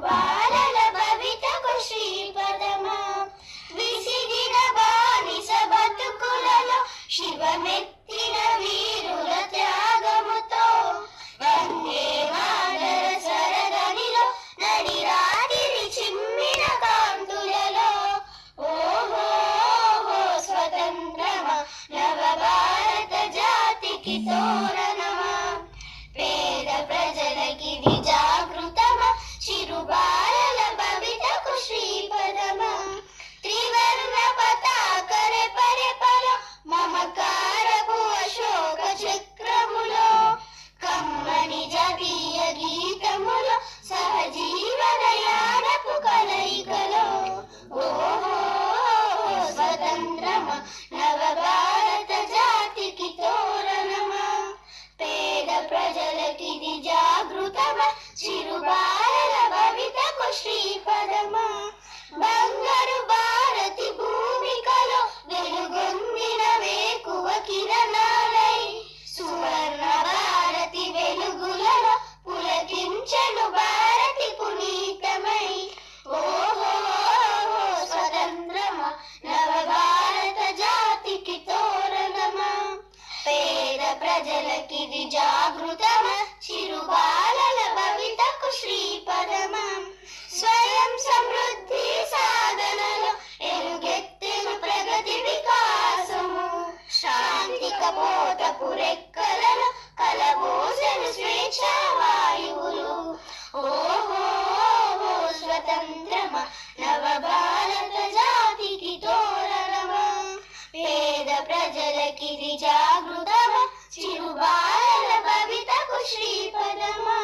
చిరుబాలల భవితకు శ్రీపదమా విసిగిన బానిస బతుకులలో శివమెత్తిన వీరుల త్యాగముతో వందే మాతర సరదనిలో నడిరాతిరి చిమ్మిన కాంతులలో ఓహో స్వతంత్రమా నవ భారత జాతికి తోరణమా పేద ప్రజలకిది జాగృతమా చిరుబాలల భవితకు శ్రీపదమా త్రివర్ణ పతాక రెపరెపలో మమకారపు అశోక చక్రములో కమ్మని జాతీయ గీతములో సహజీవన యానపు కలయికలో ఓహో స్వతంత్రమా నవ భారత జాతికి తోరణమా పేద ప్రజలకిది జాగృతమా చిరుబాలల భవితకు శ్రీపదమా బంగారు భారతి భూమికలో వెలుగొందిన వేకువ కిరణాలై సువర్ణ భారతి వెలుగులలో పులకించెను భారతి పునీతమై ఓహో స్వతంత్రమా నవ భారత జాతికి తోరణమా పేద ప్రజలకిది జాగృతమా చిరుబాలల భవితకు శ్రీపదమా స్వయం సమృద్ధి సాధనలో ఎలుగెత్తెను ప్రగతి వికాసము శాంతి కపోతపు రెక్కలలో కలబోసెను స్వేచ్ఛా వాయువులు ఓహో స్వతంత్రమా నవ భారత జాతికి తోరణమా పేద ప్రజలకిది జాగృతమా చిరుబాలల భవితకు శ్రీపదమా.